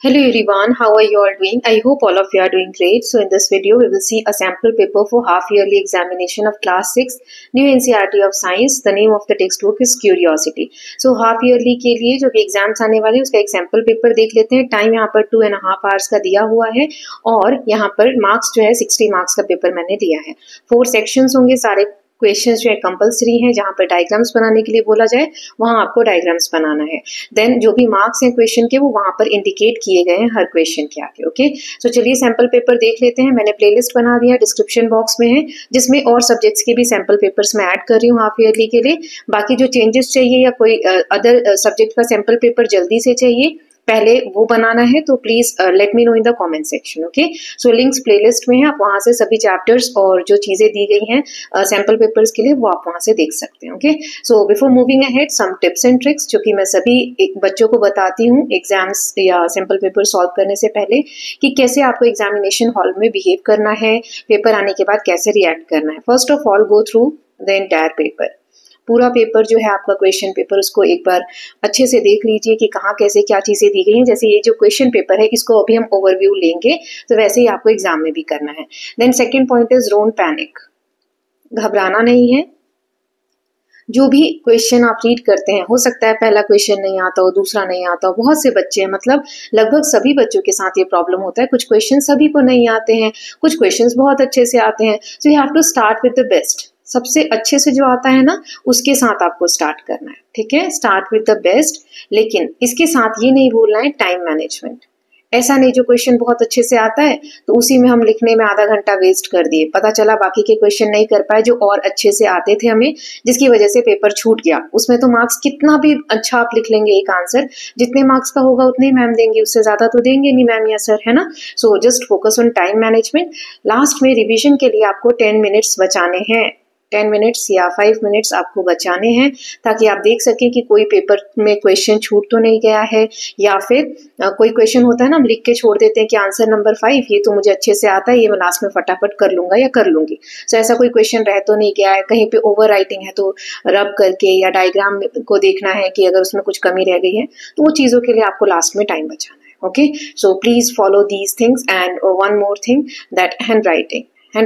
Hello everyone, how are you all doing? I hope all of you are doing great. So in this video, we will see a sample paper for half-yearly examination of class 6, new NCERT of science. The name of the textbook is Curiosity. So half-yearly के लिए जो भी exams आने वाले हैं उसका एक sample paper देख लेते हैं. टाइम यहाँ पर 2.5 hours का दिया हुआ है और यहाँ पर मार्क्स जो है 60 मार्क्स का पेपर मैंने दिया है. 4 सेक्शंस होंगे, सारे क्वेश्चंस जो है कंपलसरी हैं. जहां पर डायग्राम्स बनाने के लिए बोला जाए वहां आपको डायग्राम्स बनाना है. देन जो भी मार्क्स हैं क्वेश्चन के वो वहां पर इंडिकेट किए गए हैं हर क्वेश्चन के आगे. ओके, सो चलिए सैंपल पेपर देख लेते हैं. मैंने प्लेलिस्ट बना दिया, डिस्क्रिप्शन बॉक्स में है, जिसमें और सब्जेक्ट्स के भी सैंपल पेपर्स मैं ऐड कर रही हूँ हाफ ईयरली के लिए. बाकी जो चेंजेस चाहिए या कोई अदर सब्जेक्ट का सैंपल पेपर जल्दी से चाहिए, पहले वो बनाना है तो please let me no in the comment section. Okay, so links playlist में है, आप वहां से सभी चैप्टर्स और जो चीजें दी गई हैं सैंपल पेपर्स के लिए वो आप वहां से देख सकते हैं. Okay, so before moving ahead some tips and tricks जो कि मैं सभी बच्चों को बताती हूँ एग्जाम्स या सैंपल पेपर सॉल्व करने से पहले, कि कैसे आपको एग्जामिनेशन हॉल में बिहेव करना है, पेपर आने के बाद कैसे रिएक्ट करना है. First of all go through the entire paper. पूरा पेपर जो है आपका क्वेश्चन पेपर, उसको एक बार अच्छे से देख लीजिए कि कहाँ कैसे क्या चीजें दी गई हैं. जैसे ये जो क्वेश्चन पेपर है इसको अभी हम ओवरव्यू लेंगे, तो वैसे ही आपको एग्जाम में भी करना है. Then second point is don't panic. घबराना नहीं है. जो भी क्वेश्चन आप रीड करते हैं, हो सकता है पहला क्वेश्चन नहीं आता हो, दूसरा नहीं आता हो. बहुत से बच्चे हैं, मतलब लगभग सभी बच्चों के साथ ये प्रॉब्लम होता है. कुछ क्वेश्चन सभी को नहीं आते हैं, कुछ क्वेश्चंस बहुत अच्छे से आते हैं. So you have to start with the best. सबसे अच्छे से जो आता है ना उसके साथ आपको स्टार्ट करना है. ठीक है, स्टार्ट विद द बेस्ट. लेकिन इसके साथ ये नहीं भूलना है टाइम मैनेजमेंट. ऐसा नहीं जो क्वेश्चन बहुत अच्छे से आता है तो उसी में हम लिखने में आधा घंटा वेस्ट कर दिए, पता चला बाकी के क्वेश्चन नहीं कर पाए जो और अच्छे से आते थे हमें, जिसकी वजह से पेपर छूट गया. उसमें तो मार्क्स कितना भी अच्छा आप लिख लेंगे एक आंसर, जितने मार्क्स का होगा उतने मैम देंगे, उससे ज्यादा तो देंगे नहीं मैम या सर, है ना. So just focus on time management. Last में रिविजन के लिए आपको 10 मिनट्स बचाने हैं. 10 मिनट्स या 5 मिनट्स आपको बचाने हैं, ताकि आप देख सकें कि कोई पेपर में क्वेश्चन छूट तो नहीं गया है, या फिर कोई क्वेश्चन होता है ना हम लिख के छोड़ देते हैं कि आंसर नंबर 5 ये तो मुझे अच्छे से आता है, ये मैं लास्ट में फटाफट कर लूंगा या कर लूंगी. सो ऐसा कोई क्वेश्चन रह तो नहीं गया है, कहीं पे ओवर राइटिंग है तो रब करके या डायग्राम को देखना है कि अगर उसमें कुछ कमी रह गई है, तो वो चीजों के लिए आपको लास्ट में टाइम बचाना है. Okay, so please follow these things. And one more thing, that hand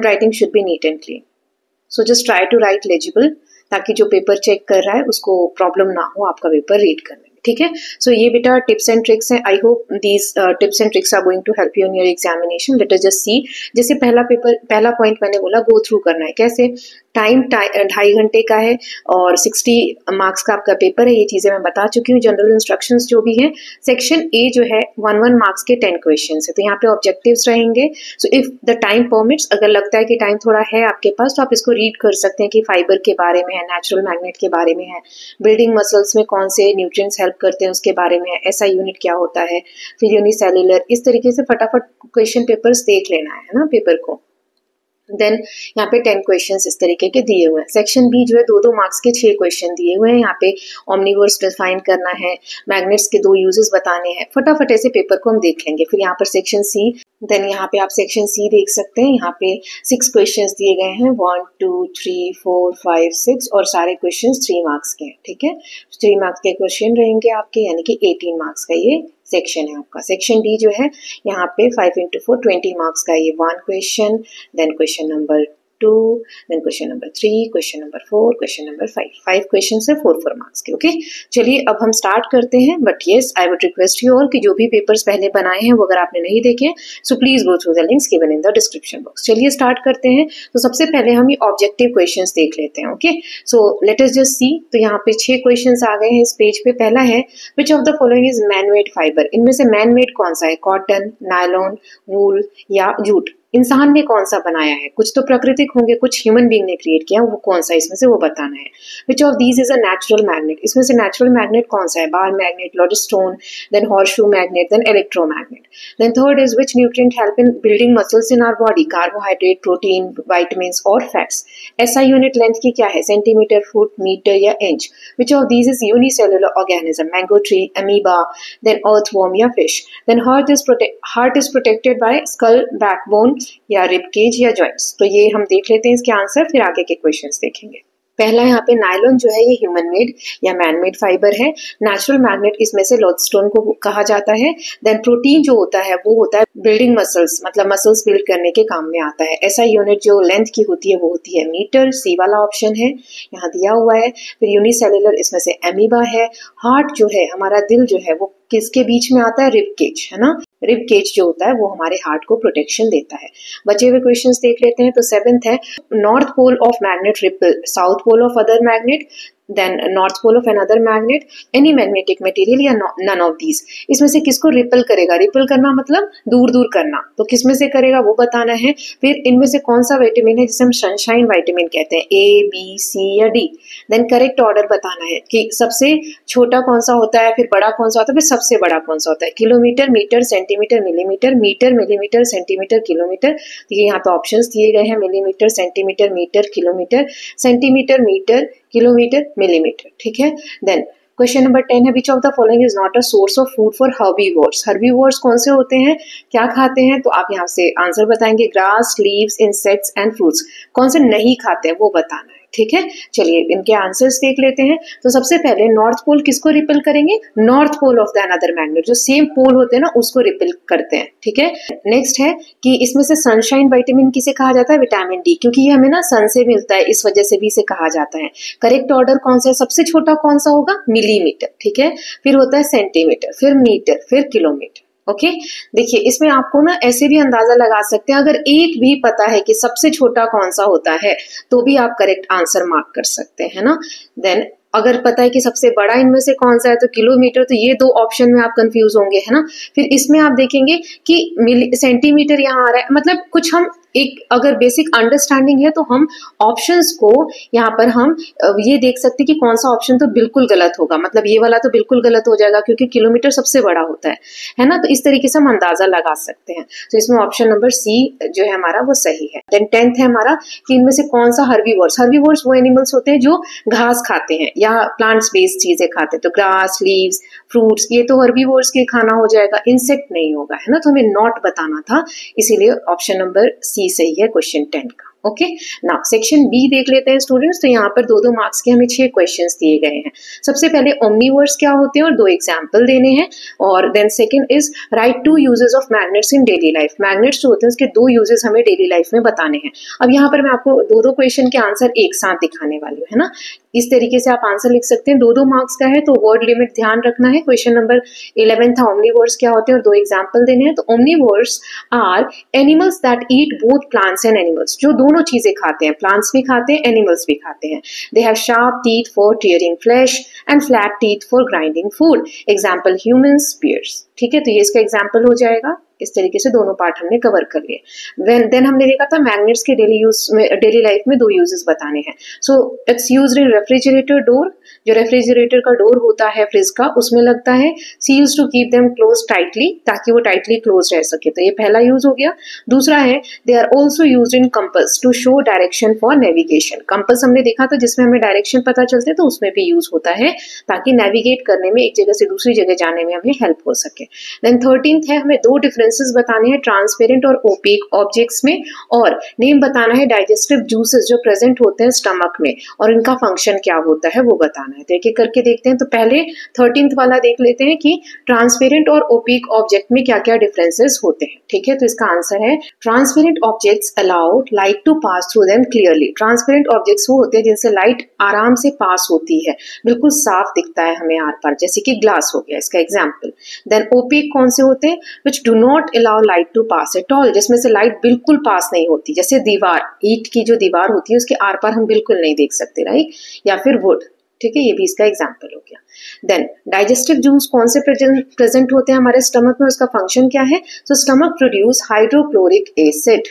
writing should be neat and clean. So just try to write legible, ताकि जो पेपर चेक कर रहा है उसको प्रॉब्लम ना हो आपका पेपर रीड करने में. ठीक है, सो ये बेटा टिप्स एंड ट्रिक्स हैं. I hope these tips and tricks are going to help you in your examination. Let us just see. जैसे पहला पॉइंट मैंने बोला गो थ्रू करना है. कैसे? टाइम 2.5 घंटे का है और 60 मार्क्स का आपका पेपर है. ये चीजें मैं बता चुकी हूँ. जनरल इंस्ट्रक्शंस जो भी है, सेक्शन ए जो है 1 मार्क्स के 10 क्वेश्चन है, तो यहाँ पे ऑब्जेक्टिव्स रहेंगे. So if the time permits, अगर लगता है कि टाइम थोड़ा है आपके पास, तो आप इसको रीड कर सकते हैं कि फाइबर के बारे में है, नेचुरल मैग्नेट के बारे में है, बिल्डिंग मसल्स में कौन से न्यूट्रिएंट्स हेल्प करते हैं उसके बारे में है, ऐसा यूनिट क्या होता है, फिर यूनिसेल्युलर. इस तरीके से फटाफट क्वेश्चन पेपर्स देख लेना है ना पेपर को. देन यहाँ पे 10 क्वेश्चंस इस तरीके के दिए हुए हैं. सेक्शन बी जो है 2 मार्क्स के 6 क्वेश्चन दिए हुए हैं. यहाँ पे ओमनीवर्स डिफाइन करना है, मैग्नेट्स के 2 यूजेस बताने हैं. फटाफट ऐसे पेपर को हम देख लेंगे. फिर यहाँ पर सेक्शन सी, देन यहाँ पे आप सेक्शन सी देख सकते हैं. यहाँ पे 6 क्वेश्चंस दिए गए हैं, 1 2 3 4 5 6, और सारे क्वेश्चंस 3 मार्क्स के हैं. ठीक है, 3 मार्क्स के क्वेश्चन रहेंगे आपके, यानी कि 18 मार्क्स का ये सेक्शन है आपका. सेक्शन डी जो है यहाँ पे 5 into 4 20 मार्क्स का ये 1 question, then question number 2, then question number 3, question number 4, question number 5 question है 4 मार्क्स के. ओके, चलिए अब हम स्टार्ट करते हैं. But yes, I would request you all कि जो भी पेपर्स पहले बनाए हैं वो अगर आपने नहीं देखे, so please go through the links given in the description box. चलिए स्टार्ट करते हैं. तो सबसे पहले हम ये ऑब्जेक्टिव क्वेश्चंस देख लेते हैं. Okay, so let us just सी. तो यहाँ पे 6 क्वेश्चंस आ गए हैं इस पेज पे. पहला है which of the following is man made fibre. इनमें से मैन मेड कौन सा है? कॉटन, नायलॉन, वूल या जूट. इंसान ने कौन सा बनाया है? कुछ तो प्राकृतिक होंगे, कुछ ह्यूमन बीइंग ने क्रिएट किया, वो कौन सा इसमें से वो बताना है. Which of these is a natural magnet. इसमें से नेचुरल मैग्नेट कौन सा है? Bar magnet, lodestone, then horseshoe magnet, then electromagnet. Then third is which nutrient help in building muscles in our body. Carbohydrate, protein, vitamins और fats. ऐसा unit length की क्या है? सेंटीमीटर, फुट, मीटर या inch. Which of these is unicellular organism. Mango tree, amoeba, then earthworm या fish. Then heart is protected by school, backbone या rib cage या joints. तो ये हम देख लेते हैं इसके आंसर, फिर आगे के क्वेश्चंस देखेंगे. पहला यहाँ पे नायलॉन जो है ये ह्यूमन मेड या मैन मेड फाइबर है। नेचुरल मैग्नेट इसमें से लोडस्टोन को कहा जाता है। देन प्रोटीन जो होता है वो होता है बिल्डिंग मसल्स, मतलब मसल्स बिल्ड करने के काम में आता है। ऐसा यूनिट जो लेंथ की होती है वो होती है मीटर, सी वाला ऑप्शन है यहाँ दिया हुआ है। फिर यूनिसेलुलर इसमें से एमीबा है। हार्ट जो है हमारा दिल जो है वो किसके बीच में आता है, रिब केज, है ना। रिब केज जो होता है वो हमारे हार्ट को प्रोटेक्शन देता है। बचे हुए क्वेश्चंस देख लेते हैं। तो 7th है north pole of magnet repel south pole of other magnet, then north pole of another magnet, any magnetic material या नन ऑफ दीज। इसमें से किसको रिपल करेगा, रिपल करना मतलब दूर दूर करना, तो किसमें से करेगा वो बताना है। फिर इनमें से कौन सा विटामिन है जिसे हम सनशाइन विटामिन कहते हैं, ए बी सी या डी। देन करेक्ट ऑर्डर बताना है कि सबसे छोटा कौन सा होता है, फिर बड़ा कौन सा होता है, फिर सबसे बड़ा कौन सा होता है। Kilometre, metre, centimetre, millimetre, metre, millimetre, centimetre, kilometre. तो ये यहाँ पे ऑप्शंस दिए गए हैं, millimetre, centimetre, metre, kilometre, centimetre, metre, kilometre, millimetre, ठीक है। देन क्वेश्चन नंबर 10 है which of the following is not a source of food for herbivores. Herbivores कौन से होते हैं, क्या खाते हैं, तो आप यहाँ से आंसर बताएंगे। Grass, leaves, insects and fruits. कौन से नहीं खाते हैं वो बताना है, ठीक है। चलिए इनके आंसर्स देख लेते हैं। तो सबसे पहले नॉर्थ पोल किसको रिपेल करेंगे, north pole of the another magnet, जो सेम पोल होते हैं ना उसको रिपेल करते हैं, ठीक है। नेक्स्ट है कि इसमें से सनशाइन विटामिन किसे कहा जाता है, विटामिन डी, क्योंकि ये हमें ना सन से मिलता है, इस वजह से भी इसे कहा जाता है। करेक्ट ऑर्डर कौन सा है, सबसे छोटा कौन सा होगा, मिलीमीटर, ठीक है। फिर होता है सेंटीमीटर, फिर मीटर, फिर किलोमीटर, ओके। देखिए इसमें आपको ना ऐसे भी अंदाजा लगा सकते हैं, अगर एक भी पता है कि सबसे छोटा कौन सा होता है तो भी आप करेक्ट आंसर मार्क कर सकते हैं ना। देन अगर पता है कि सबसे बड़ा इनमें से कौन सा है तो किलोमीटर, तो ये दो ऑप्शन में आप कंफ्यूज होंगे, है ना। फिर इसमें आप देखेंगे कि सेंटीमीटर यहाँ आ रहा है, मतलब कुछ हम एक अगर बेसिक अंडरस्टैंडिंग है तो हम ऑप्शंस को यहाँ पर हम ये देख सकते हैं कि कौन सा ऑप्शन तो बिल्कुल गलत होगा, मतलब ये वाला तो बिल्कुल गलत हो जाएगा क्योंकि किलोमीटर सबसे बड़ा होता है ना। तो इस तरीके से हम अंदाजा लगा सकते हैं। तो इसमें ऑप्शन नंबर सी जो है हमारा वो सही है। देन 10th है हमारा कि इनमें से कौन सा हर्बीवोर्स। हर्बीवोर्स वो एनिमल्स होते हैं जो घास खाते हैं या प्लांट्स बेस्ड चीजें खाते हैं, तो ग्रास, लीव्स, फ्रूट्स, ये तो हर्बीवोर्स के खाना हो जाएगा, इंसेक्ट नहीं होगा, है ना। तो हमें नॉट बताना था, इसीलिए ऑप्शन नंबर सी सही है क्वेश्चन 10 का। ओके, नाउ सेक्शन बी देख लेते हैं स्टूडेंट्स। तो यहाँ पर 2-2 मार्क्स के हमें 6 क्वेश्चंस दिए गए हैं। सबसे पहले ओमनीवर्स क्या होते हैं और 2 एग्जाम्पल देने हैं। और then second is write 2 uses of magnets in daily life. Magnets जो होते हैं उसके 2 यूजेस हमें डेली लाइफ में बताने हैं। अब यहाँ पर मैं आपको 2-2 क्वेश्चन के आंसर एक साथ दिखाने वाली हूँ, है ना। इस तरीके से आप आंसर लिख सकते हैं। 2-2 मार्क्स का है तो वर्ड लिमिट ध्यान रखना है। क्वेश्चन नंबर 11 था ओमनीवर्स क्या होते हैं और 2 एग्जाम्पल देने हैं। तो omnivores are animals that eat both plants and animals, जो दोनों चीजें खाते हैं, प्लांट्स भी खाते हैं, एनिमल्स भी खाते हैं। They have sharp teeth for tearing flesh and flat teeth for grinding food. Example humans, bears, ठीक है। तो ये इसका एग्जाम्पल हो जाएगा। इस तरीके से दोनों पार्ट हमने कवर कर लिए। देन हमने देखा था मैग्नेट्स के डेली लाइफ में 2 यूजेस बताने हैं। So it's used in refrigerator door, जो रेफ्रिजरेटर का डोर होता है फ्रिज का उसमें लगता है। See use to keep them close tightly, ताकि वो टाइटली क्लोज रह सके, तो ये पहला यूज हो गया। दूसरा है they are also used in compass to show direction for navigation. Compass हमने देखा था जिसमें हमें डायरेक्शन पता चलते हैं, तो उसमें भी यूज होता है ताकि नेविगेट करने में, एक जगह से दूसरी जगह जाने में हमें हेल्प हो सके। देन 13th है हमें 2 डिफरेंसेस बताने हैं ट्रांसपेरेंट और ओपेक ऑब्जेक्ट्स में, और नेम बताना है डाइजेस्टिव जूसेस जो प्रेजेंट होते हैं स्टमक में और इनका फंक्शन क्या होता है वो बताना है। तो एक एक करके देखते हैं। तो पहले 13th वाला देख लेते हैं कि ट्रांसपेरेंट और ओपेक ऑब्जेक्ट में क्या क्या डिफरेंसेस होते हैं, ठीक है। तो इसका आंसर है transparent objects allowed light to pass through them clearly. Transparent objects वो होते हैं जिनसे लाइट आराम से पास होती है, बिल्कुल साफ दिखता है हमें आर पार, जैसे कि ग्लास हो गया इसका एग्जाम्पल। देन ओपेक कौन से होते हैं, which do not allow light to pass at all, जिसमें से लाइट बिल्कुल पास नहीं होती, जैसे दीवार, ईंट की जो दीवार होती है उसके आर पार हम बिल्कुल नहीं देख सकते, राइट, या फिर वुड, ठीक है। ये भी इसका एग्जाम्पल हो गया। देन डाइजेस्टिव जूस कौन से प्रेजेंट होते हैं हमारे स्टमक में, उसका फंक्शन क्या है। So stomach produce hydrochloric acid.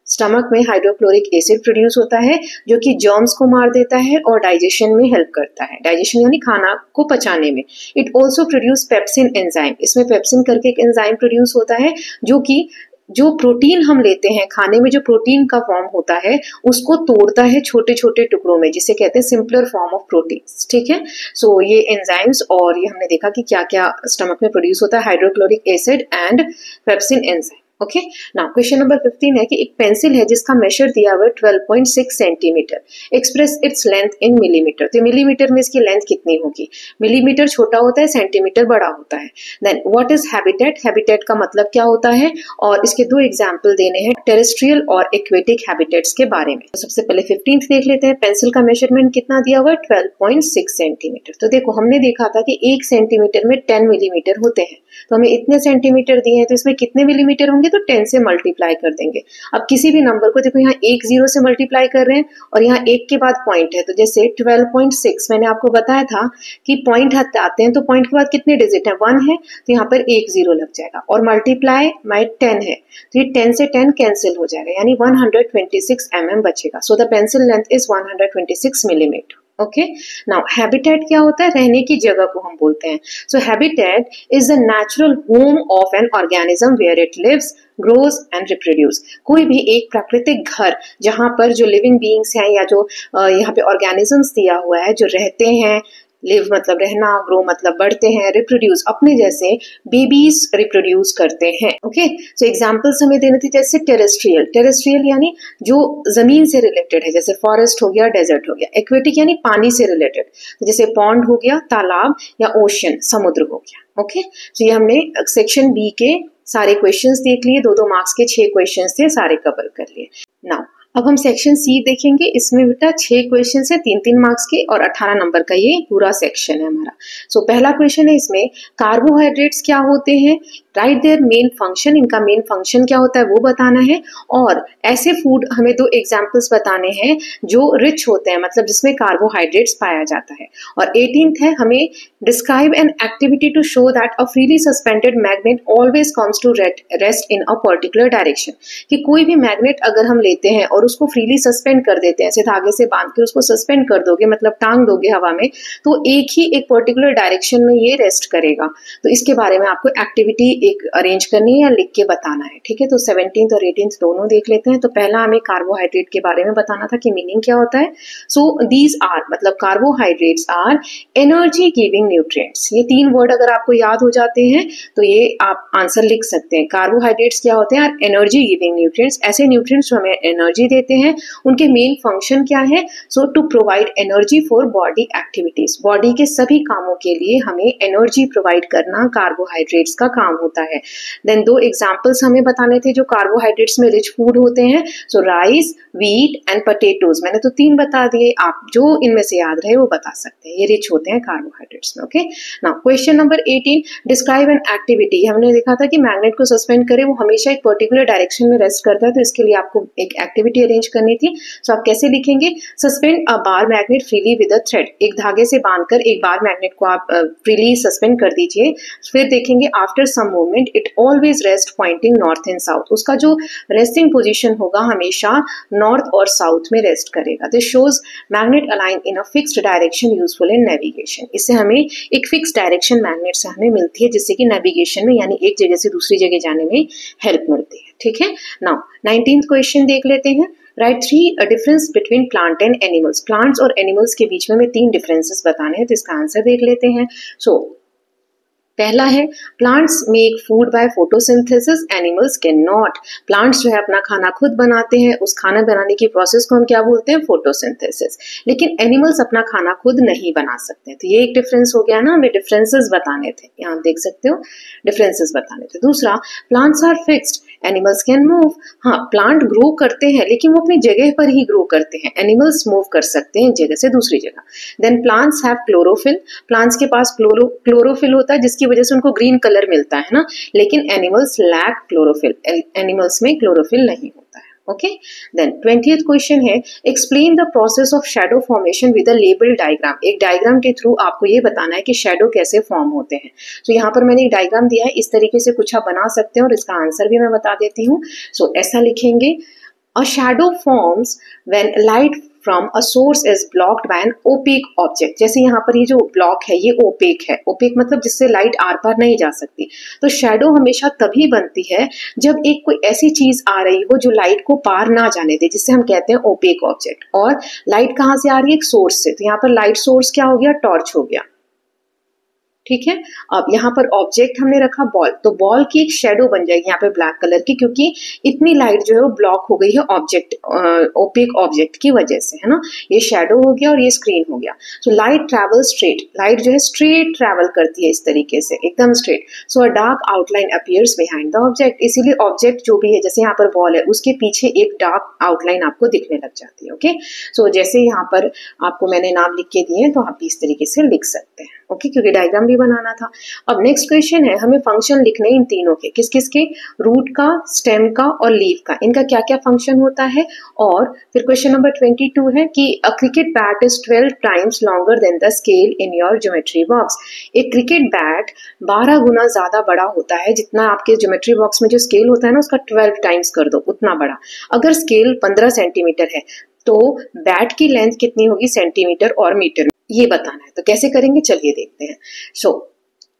Stomach में हाइड्रोक्लोरिक एसिड प्रोड्यूस होता है जो कि जर्म्स को मार देता है और डाइजेशन में हेल्प करता है, डाइजेशन यानी खाना को पचाने में। It also produce pepsin enzyme. इसमें पेप्सिन करके एक एंजाइम प्रोड्यूस होता है जो कि जो प्रोटीन हम लेते हैं खाने में, जो प्रोटीन का फॉर्म होता है उसको तोड़ता है छोटे छोटे टुकड़ों में, जिसे कहते हैं सिंपलर फॉर्म ऑफ प्रोटीन्स, ठीक है। सो ये एंजाइम्स, और ये हमने देखा कि क्या क्या स्टमक में प्रोड्यूस होता है, hydrochloric acid and pepsin enzyme, okay. Now question number 15 है कि एक पेंसिल है जिसका मेजर दिया हुआ है 12.6 centimetre, express its length in millimetre. तो मिलीमीटर में इसकी लेंथ कितनी होगी? मिलीमीटर छोटा होता है, सेंटीमीटर बड़ा होता है। Then what is habitat? Habitat का मतलब क्या होता है? और इसके दो एग्जाम्पल देने हैं टेरेस्ट्रियल और एक्वेटिक हैबिटेट्स के बारे में। तो सबसे पहले 15th देख लेते हैं। पेंसिल का मेजरमेंट कितना दिया हुआ है? 12.6 सेंटीमीटर। तो देखो हमने देखा था कि 1 सेंटीमीटर में 10 मिलीमीटर होते हैं, तो हमें इतने सेंटीमीटर दिए हैं, तो इसमें कितने मिलीमीटर होंगे? तो 10 से मल्टीप्लाई कर देंगे। अब किसी भी नंबर को देखो, यहाँ 1 0 से मल्टीप्लाई कर रहे हैं और यहाँ 1 के बाद पॉइंट है, तो जैसे 12.6 मैंने आपको बताया था कि पॉइंट आते हैं तो पॉइंट के बाद कितने डिजिट है? 1 है, तो यहाँ पर 1 0 लग जाएगा और मल्टीप्लाई बाय 10 है, तो ये 10 से 10 कैंसिल हो जाएगा, यानी 126 mm बचेगा। So the pencil length is 126 millimetre. Okay. Now habitat क्या होता है? रहने की जगह को हम बोलते हैं। So habitat is the natural home of an organism where it lives, grows and reproduce. कोई भी एक प्राकृतिक घर जहां पर जो लिविंग बीइंग्स हैं या जो यहाँ पे ऑर्गेनिजम्स दिया हुआ है जो रहते हैं, लिव मतलब रहना, ग्रो मतलब बढ़ते हैं, रिप्रोड्यूस अपने जैसे बेबीज रिप्रोड्यूस करते हैं। ओके। सो एग्जांपल्स हमें देने थे, जैसे टेरेस्ट्रियल, टेरेस्ट्रियल यानी जो जमीन से रिलेटेड है, जैसे फॉरेस्ट हो गया, डेजर्ट हो गया। एक्वेटिक यानी पानी से रिलेटेड, तो जैसे पॉन्ड हो गया, तालाब, या ओशन समुद्र हो गया। ओके। तो ये हमने सेक्शन बी के सारे क्वेश्चंस देख लिए, 2-2 मार्क्स के 6 क्वेश्चंस थे, सारे कवर कर लिए। नाउ अब हम सेक्शन सी देखेंगे। इसमें बेटा 6 क्वेश्चन है, 3-3 मार्क्स के, और 18 नंबर का ये पूरा सेक्शन है हमारा। सो पहला क्वेश्चन है इसमें, कार्बोहाइड्रेट्स क्या होते हैं? Write their main function. इनका मेन फंक्शन क्या होता है वो बताना है, और ऐसे फूड हमें 2 एग्जाम्पल्स बताने हैं जो रिच होते हैं, मतलब जिसमें कार्बोहाइड्रेट्स पाया जाता है। और 18th है, हमें describe an activity to show that a freely suspended magnet always comes to rest in a particular direction. कि कोई भी मैग्नेट अगर हम लेते हैं और उसको फ्रीली सस्पेंड कर देते हैं, ऐसे धागे से बांध के उसको सस्पेंड कर दोगे, मतलब टांग दोगे हवा में, तो एक पर्टिकुलर डायरेक्शन में ये रेस्ट करेगा। तो इसके बारे में आपको एक्टिविटी एक अरेंज करनी है या लिख के बताना है। ठीक है, तो 17th और 18th दोनों देख लेते हैं। तो पहला हमें कार्बोहाइड्रेट के बारे में बताना था कि मीनिंग क्या होता है। सो दीज आर, मतलब carbohydrates are energy giving nutrients. ये 3 वर्ड अगर आपको याद हो जाते हैं तो ये आप आंसर लिख सकते हैं। कार्बोहाइड्रेट्स क्या होते हैं? एनर्जी गिविंग न्यूट्रिएंट्स, ऐसे न्यूट्रिएंट्स जो हमें एनर्जी देते हैं। उनके मेन फंक्शन क्या है? So to provide energy for body activities. Body के सभी कामों के लिए हमें एनर्जी प्रोवाइड करना कार्बोहाइड्रेट्स का काम होता है। देन 2 एग्जांपल्स हमें बताने थे जो कार्बोहाइड्रेट्स में रिच फूड होते हैं। सो राइस, व्हीट एंड पोटैटोज। मैंने तो 3 बता दिए, आप जो इनमें से याद रहे वो बता सकते हैं। ये रिच होते हैं कार्बोहाइड्रेट्स में। Okay. Now question number 18, describe an activity. हमने देखा था कि मैग्नेट को सस्पेंड करें, वो हमेशा एक पर्टिकुलर डायरेक्शन में रेस्ट करता है, तो इसके लिए आपको एक एक्टिविटी अरेंज करनी थी। सो आप कैसे लिखेंगे? Suspend a bar magnet freely with a thread. एक धागे से बांधकर एक बार मैग्नेट को आप फ्रीली सस्पेंड कर दीजिए। फिर देखेंगे after some movement it always rest pointing north and south. उसका जो रेस्टिंग पोजीशन होगा हमेशा नॉर्थ और साउथ में रेस्ट करेगा। This shows magnet align in a fixed direction useful in navigation. इससे हमें एक फिक्स डायरेक्शन मैग्नेट से हमें मिलती है, जिससे कि नेविगेशन में यानी एक जगह से दूसरी जगह जाने में हेल्प मिलती है। ठीक है। नाउ 19th क्वेश्चन देख लेते हैं। Right 3 difference between plant and animals. Plants और एनिमल्स के बीच में हमें 3 डिफरेंसेस बताने हैं, तो इसका आंसर देख लेते हैं। सो पहला है, plants make food by photosynthesis, animals can not. Plants जो है अपना खाना खुद बनाते हैं, उस खाना बनाने की प्रोसेस को हम क्या बोलते हैं? फोटोसिंथेसिस। लेकिन एनिमल्स अपना खाना खुद नहीं बना सकते। तो ये एक डिफरेंस हो गया ना, हमें डिफरेंसेस बताने थे। यहाँ देख सकते हो डिफरेंसेस बताने थे। दूसरा, plants are fixed, animals can move. हाँ, प्लांट ग्रो करते हैं लेकिन वो अपनी जगह पर ही ग्रो करते हैं। एनिमल्स मूव कर सकते हैं एक जगह से दूसरी जगह। Then plants have chlorophyll. Plants के पास क्लोरोफिल होता है जिसकी वजह से उनको ग्रीन कलर मिलता है ना, लेकिन एनिमल्स लैक क्लोरोफिल। एनिमल्स में क्लोरोफिल नहीं होता है। ओके। देन 20th क्वेश्चन है, explain the process of shadow formation with a label diagram. एक डायग्राम के थ्रू आपको ये बताना है कि शैडो कैसे फॉर्म होते हैं। तो यहाँ पर मैंने एक डायग्राम दिया है, इस तरीके से कुछ आप बना सकते हैं और इसका आंसर भी मैं बता देती हूँ। सो ऐसा लिखेंगे, a shadow forms when light from a source is blocked by an opaque object. जैसे यहाँ पर ये जो ब्लॉक है ये ओपेक है। ओपेक मतलब जिससे लाइट आर पार नहीं जा सकती। तो शैडो हमेशा तभी बनती है जब एक कोई ऐसी चीज आ रही हो जो लाइट को पार ना जाने दे, जिससे हम कहते हैं ओपेक ऑब्जेक्ट। और लाइट कहाँ से आ रही है? एक सोर्स से। तो यहाँ पर लाइट सोर्स क्या हो गया? टॉर्च हो गया। ठीक है। अब यहाँ पर ऑब्जेक्ट हमने रखा बॉल, तो बॉल की एक शेडो बन जाएगी यहाँ पे ब्लैक कलर की, क्योंकि इतनी लाइट जो है वो ब्लॉक हो गई है ऑब्जेक्ट, ओपेक ऑब्जेक्ट की वजह से, है ना। ये शेडो हो गया और ये स्क्रीन हो गया। So light travel straight, light जो है स्ट्रेट ट्रैवल करती है इस तरीके से, एकदम straight. So a dark outline appears behind the object, इसीलिए ऑब्जेक्ट जो भी है, जैसे यहाँ पर बॉल है, उसके पीछे एक डार्क आउटलाइन आपको दिखने लग जाती है। ओके, सो जैसे यहाँ पर आपको मैंने नाम लिख के दिए तो आप भी इस तरीके से लिख सकते हैं। ओके, क्योंकि डायग्राम भी बनाना था। अब नेक्स्ट क्वेश्चन है, हमें फंक्शन लिखने इन तीनों के, किस किस के, रूट का, स्टेम का और लीफ का, इनका क्या क्या फंक्शन होता है। और फिर क्वेश्चन नंबर 22 है कि a cricket bat is 12 times longer than the scale in your geometry box. एक क्रिकेट बैट 12 गुना ज्यादा बड़ा होता है, जितना आपके ज्योमेट्री बॉक्स में जो स्केल होता है ना, उसका 12 टाइम्स कर दो, उतना बड़ा। अगर स्केल 15 सेंटीमीटर है तो बैट की लेंथ कितनी होगी सेंटीमीटर और मीटर में, ये बताना है। तो कैसे करेंगे, चलिए देखते हैं। सो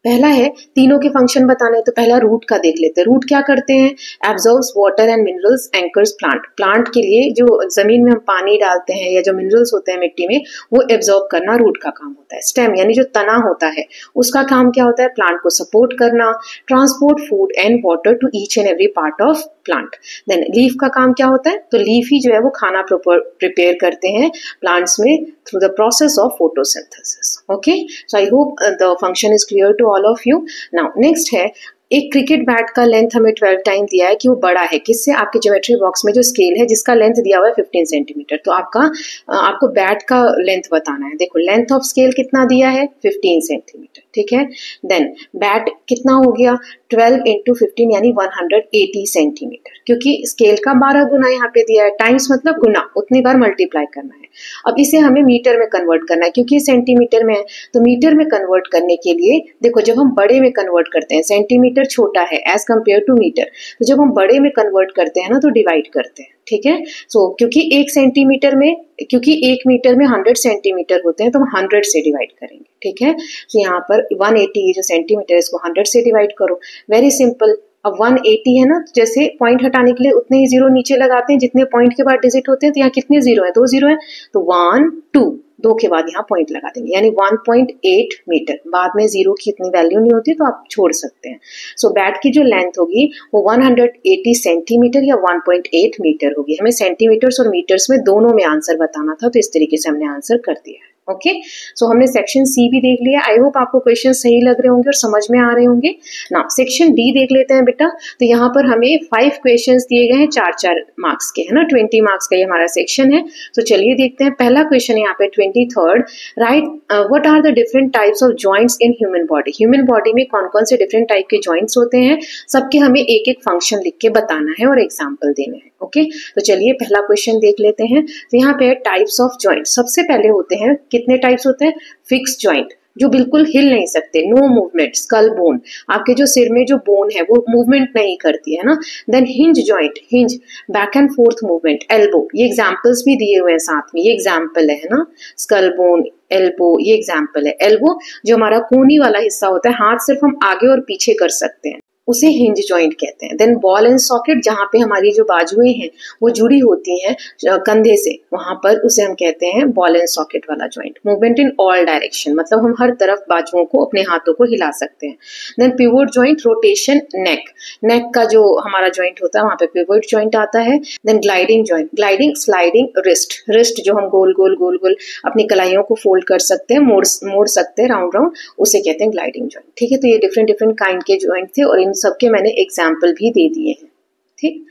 पहला है तीनों के फंक्शन बताने हैं, तो पहला रूट का देख लेते हैं। रूट क्या करते हैं, absorbs water and minerals, anchors plant. Plant के लिए जो जमीन में हम पानी डालते हैं या जो मिनरल्स होते हैं मिट्टी में, वो एब्जॉर्ब करना रूट का काम होता है। स्टेम यानी जो तना होता है, उसका काम क्या होता है, प्लांट को सपोर्ट करना, transport food and water to each and every part of plant. Then leaf का काम क्या होता है, तो लीफ ही जो है वो खाना प्रिपेयर करते हैं प्लांट्स में through the process of photosynthesis. Okay, so I hope the function is clear to all of you. Now next है, एक क्रिकेट बैट का लेंथ हमें 12 टाइम दिया है कि वो बड़ा है, किससे, आपके ज्योमेट्री बॉक्स में जो स्केल है जिसका लेंथ दिया हुआ है 15 सेंटीमीटर। तो आपको बैट का लेंथ बताना है। देखो लेंथ ऑफ स्केल कितना दिया है, 15 सेंटीमीटर, ठीक है। देन बैट कितना हो गया, 12 इंटू 15 यानी 180 सेंटीमीटर, क्योंकि स्केल का 12 गुना यहाँ पे दिया है, टाइम्स मतलब गुना, उतनी बार मल्टीप्लाई करना है। अब इसे हमें मीटर में कन्वर्ट करना है, क्योंकि सेंटीमीटर में है, तो मीटर में कन्वर्ट करने के लिए देखो, जब हम बड़े में कन्वर्ट करते हैं, सेंटीमीटर छोटा है एज कंपेयर टू मीटर, तो जब हम बड़े में कन्वर्ट करते हैं ना, तो डिवाइड करते हैं, ठीक है। सो क्योंकि 1 सेंटीमीटर में, क्योंकि 1 मीटर में 100 सेंटीमीटर होते हैं, तो हम 100 से डिवाइड करेंगे, ठीक है। तो यहाँ पर 180 जो सेंटीमीटर है, इसको 100 से डिवाइड करो, वेरी सिंपल। अब 180 है ना, तो जैसे पॉइंट हटाने के लिए उतने ही जीरो नीचे लगाते हैं जितने पॉइंट के बाद डिजिट होते हैं। तो यहाँ कितने जीरो है, 2 जीरो है, तो 1 2, 2 के बाद यहाँ पॉइंट लगा देंगे, यानी 1.8 मीटर। बाद में जीरो की इतनी वैल्यू नहीं होती, तो आप छोड़ सकते हैं। सो बैट की जो लेंथ होगी वो 180 सेंटीमीटर या 1.8 मीटर होगी। हमें सेंटीमीटर्स और मीटर्स में दोनों में आंसर बताना था, तो इस तरीके से हमने आंसर कर दिया है। ओके, सो हमने सेक्शन सी भी देख लिया। आई होप आपको क्वेश्चन सही लग रहे होंगे और समझ में आ रहे होंगे ना। सेक्शन डी देख लेते हैं बेटा। तो यहाँ पर हमें 5 क्वेश्चंस दिए गए हैं, 4-4 मार्क्स के, है ना। 20 मार्क्स का ये हमारा सेक्शन है। तो चलिए देखते हैं। पहला क्वेश्चन है यहाँ पे 23rd, right what are the different types of joints in human body. Human body में कौन कौन से डिफरेंट टाइप के जॉइंट्स होते हैं, सबके हमें एक एक फंक्शन लिख के बताना है और एग्जाम्पल देने हैं। ओके, तो चलिए पहला क्वेश्चन देख लेते हैं। तो यहाँ पे टाइप्स ऑफ जॉइंट, सबसे पहले होते हैं, कितने टाइप्स होते हैं, फिक्स जॉइंट, जो बिल्कुल हिल नहीं सकते, नो मूवमेंट, स्कल बोन, आपके जो सिर में जो बोन है वो मूवमेंट नहीं करती है ना। Then hinge joint, hinge back and forth movement, elbow, ये एग्जांपल्स भी दिए हुए हैं साथ में, ये एग्जांपल है ना, स्कल बोन, एल्बो, ये एग्जांपल है। एल्बो जो हमारा कोनी वाला हिस्सा होता है, हाथ सिर्फ हम आगे और पीछे कर सकते हैं, उसे हिंज जॉइंट कहते हैं। देन बॉल एंड सॉकेट, जहां पे हमारी जो बाजुएं हैं वो जुड़ी होती हैं कंधे से, वहां पर उसे हम कहते हैं बॉल एंड सॉकेट वाला joint. Movement in all direction, मतलब हम हर तरफ बाजुओं को, अपने हाथों को हिला सकते हैं। देन पिवोट जॉइंट, रोटेशन, नेक, नेक का जो हमारा जॉइंट होता है वहां पे पिवोट जॉइंट आता है। Then gliding joint, gliding, sliding, wrist, wrist जो हम गोल गोल गोल गोल अपनी कलाइयों को फोल्ड कर सकते हैं, मोड़ सकते हैं राउंड राउंड, उसे कहते हैं ग्लाइडिंग जॉइंट। ठीक है, तो ये डिफरेंट डिफरेंट काइंड के जॉइंट थे और इन सबके मैंने एग्जाम्पल भी दे दिए हैं। ठीक,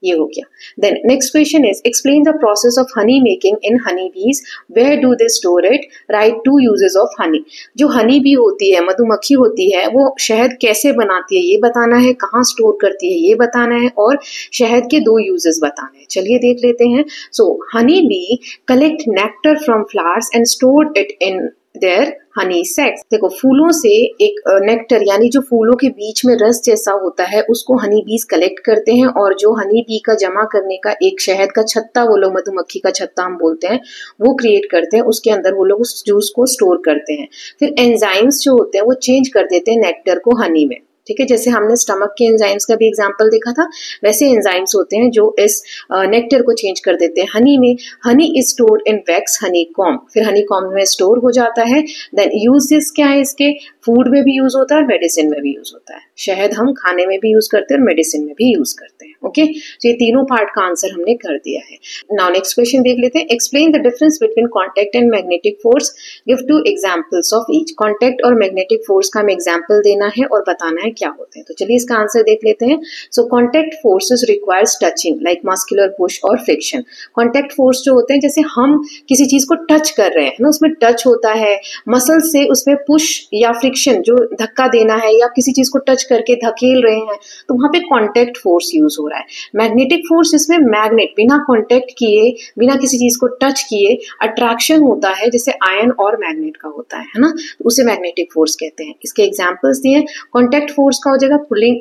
ये हो गया। Then next question is explain the process of honey making in honey bees, where do they store it, right 2 uses of honey. जो हनी बी होती है, मधुमक्खी होती है, वो शहद कैसे बनाती है ये बताना है, कहाँ स्टोर करती है ये बताना है, और शहद के 2 यूजेस बताने हैं। चलिए देख लेते हैं। So honey bee collect nectar from flowers and store it in their honey sacs. देखो फूलों से एक नेक्टर यानी जो फूलों के बीच में रस जैसा होता है उसको हनी बीज कलेक्ट करते हैं, और जो हनी बी का जमा करने का एक शहद का छत्ता, वो लोग मधुमक्खी का छत्ता हम बोलते हैं, वो क्रिएट करते हैं। उसके अंदर वो लोग उस जूस को स्टोर करते हैं। फिर एंजाइम्स जो होते हैं वो चेंज कर देते हैं नेक्टर को हनी में। ठीक है, जैसे हमने स्टमक के एंजाइम्स का भी एग्जांपल देखा था, वैसे एंजाइम्स होते हैं जो इस नेक्टर को चेंज कर देते हैं हनी में। Honey is stored in wax honeycomb, फिर हनीकॉम्ब में स्टोर हो जाता है। देन यूजेस क्या है इसके, फूड में भी यूज होता है, मेडिसिन में भी यूज होता है। शहद हम खाने में भी यूज करते हैं और मेडिसिन में भी यूज करते हैं। ओके, तो ये तीनों पार्ट का आंसर हमने कर दिया है। नाउ नेक्स्ट क्वेश्चन देख लेते हैं। Explain the difference between contact and magnetic force, give 2 examples of each. Contact और मैग्नेटिक फोर्स का हमें एग्जांपल देना है और बताना है क्या होते हैं। तो चलिए इसका आंसर देख लेते हैं। So contact forces requires touching like muscular push और फ्रिक्शन। कॉन्टैक्ट फोर्स जो होते हैं, जैसे हम किसी चीज को टच कर रहे हैं ना, उसमें टच होता है, मसल से उसमें पुश या फ्रिक्शन जो धक्का देना है, या किसी चीज को टच करके धकेल रहे हैं, तो वहां पे कॉन्टैक्ट फोर्स यूज हो रहा है। मैग्नेटिक फोर्स इसमें मैग्नेट बिना कॉन्टैक्ट किए, बिना किसी चीज को टच किए अट्रैक्शन होता है, जैसे आयन और मैग्नेट का होता है ना, तो उसे मैग्नेटिक फोर्स कहते हैं। इसके एग्जांपल्स दिए। कॉन्टैक्ट फोर्स का हो जाएगा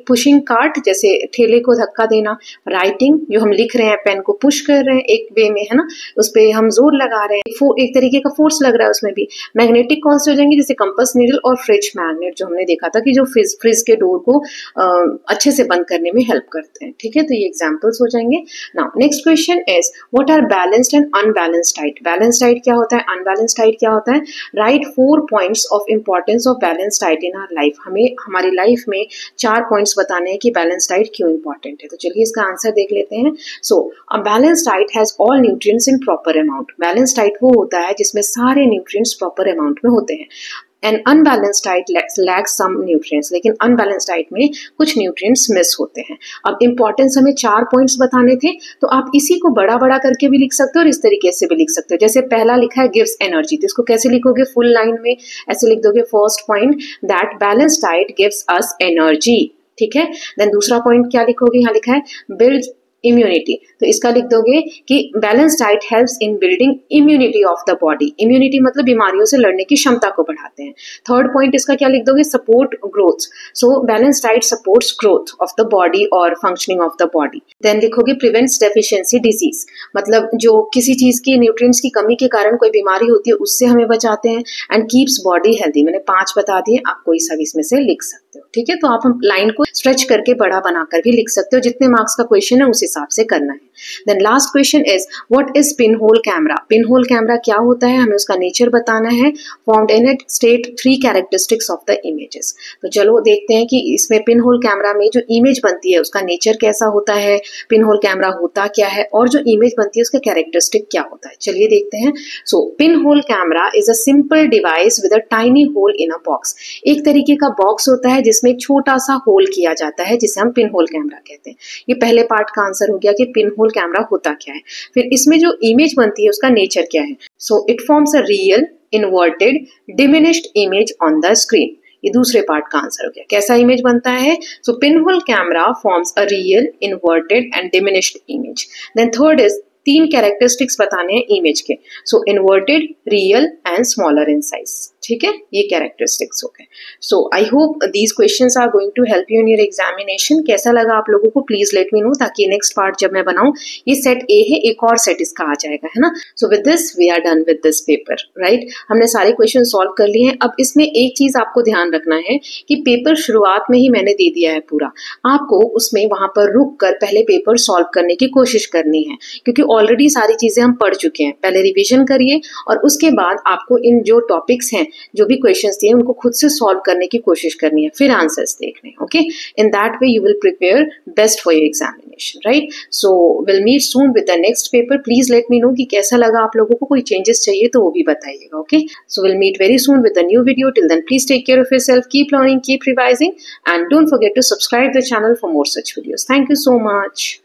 पुशिंग कार्ट, जैसे ठेले को धक्का देना। राइटिंग, जो हम लिख रहे हैं, पेन को पुश कर रहे हैं एक वे में, है ना, उस पर हम जोर लगा रहे हैं, एक तरीके का फोर्स लग रहा है उसमें भी। मैग्नेटिक कौन से हो जाएंगे, जैसे कंपास नीडल और फ्रिज मैग्नेट, जो हमने देखा था कि जो फ्रिज के डोर को अच्छे से बंद करने में हेल्प करते हैं। ठीक है, तो ये एग्जांपल्स हो जाएंगे। Now next question is what are balanced and unbalanced diet. Balanced diet क्या होता है, अनबैलेंस्ड डाइट क्या होता है। Right 4 points of importance of balanced diet in our life. हमें हमारी लाइफ में 4 पॉइंट्स बताने हैं कि बैलेंस्ड डाइट क्यों इंपॉर्टेंट है। तो चलिए इसका आंसर देख लेते हैं। So a balanced diet has all nutrients in proper amount. Balanced diet वो होता है जिसमें सारे न्यूट्रिएंट्स प्रॉपर अमाउंट में होते हैं। And unbalanced diet lacks some nutrients, लेकिन अनबैलेंस्ड डाइट में कुछ न्यूट्रिएंट्स मिस होते हैं। अब इंपॉर्टेंस हमें 4 पॉइंट्स बताने थे, तो आप इसी को बड़ा बड़ा करके भी लिख सकते हो और इस तरीके से भी लिख सकते हो। जैसे पहला लिखा है गिव्स एनर्जी, तो इसको कैसे लिखोगे, फुल लाइन में ऐसे लिख दोगे। First point that balanced diet gives us energy, ठीक है। देन दूसरा पॉइंट क्या लिखोगे, यहाँ लिखा है बिल्ड इम्यूनिटी, तो इसका लिख दोगे कि balance diet helps in building immunity of the body. Immunity मतलब बीमारियों से लड़ने की क्षमता को बढ़ाते हैं। थर्ड पॉइंट इसका क्या लिख दोगे, support growth, so balance diet supports growth of the body और functioning of the body. Then लिखोगे प्रिवेंट्स डेफिशिएंसी डिजीज, मतलब जो किसी चीज की न्यूट्रिएंट्स की कमी के कारण कोई बीमारी होती है उससे हमें बचाते हैं। एंड कीप्स बॉडी हेल्दी, मैंने 5 बता दिए, आप कोई सा भी इसमें से लिख सकते हो। ठीक है, तो आप हम लाइन को स्ट्रेच करके बड़ा बनाकर भी लिख सकते हो, जितने मार्क्स का क्वेश्चन है उस हिसाब से करना है। Then last question is what is pin hole camera. Pin hole camera क्या होता है, हमें उसका नेचर बताना है। Found in it state 3 characteristics of the images. तो चलो देखते हैं कि इसमें पिन होल कैमरा में जो इमेज बनती है उसका नेचर कैसा होता है, पिन होल कैमरा होता क्या है, और जो इमेज बनती है उसका कैरेक्टरिस्टिक क्या होता है। चलिए देखते हैं। So pin hole camera is a simple device with a tiny hole in a box. एक तरीके का बॉक्स होता है जिसमें एक छोटा सा होल किया जाता है, जिसे हम पिन होल कैमरा कहते हैं। ये पहले पार्ट का आंसर हो गया कि पिन होल कैमरा होता क्या है। फिर इसमें जो इमेज बनती है उसका नेचर क्या है। So it forms a real inverted diminished image on the screen. ये दूसरे पार्ट का आंसर हो गया, कैसा इमेज बनता है। So pin hole camera forms a real inverted and diminished image. Then third is 3 characteristics बताने हैं इमेज के। So inverted, real and smaller in size. ठीक है, ये कैरेक्टरिस्टिक्स हो गए। So I hope these questions are going to help you in your examination. कैसा लगा आप लोगों को प्लीज लेट मी नो, ताकि नेक्स्ट पार्ट जब मैं बनाऊं, ये सेट ए है, एक और सेट इसका आ जाएगा, है ना। So with this we are done with this paper, right. हमने सारे क्वेश्चन सॉल्व कर लिए हैं। अब इसमें एक चीज आपको ध्यान रखना है कि पेपर शुरुआत में ही मैंने दे दिया है पूरा, आपको उसमें वहां पर रुक कर पहले पेपर सॉल्व करने की कोशिश करनी है, क्योंकि ऑलरेडी सारी चीजें हम पढ़ चुके हैं। पहले रिवीजन करिए और उसके बाद आपको इन जो टॉपिक्स हैं, जो भी क्वेश्चंस दिए, उनको खुद से सॉल्व करने की कोशिश करनी है, फिर आंसर्स देखने। Okay, in that way you will prepare best for your examination, right. So will meet soon with the next paper. Please let me know कि कैसा लगा आप लोगों को, कोई चेंजेस चाहिए तो वो भी बताइएगा। Okay, so will meet very soon with the new video. Till then please take care of yourself, keep learning, keep revising, and don't forget to subscribe the channel for more such videos. Thank you so much.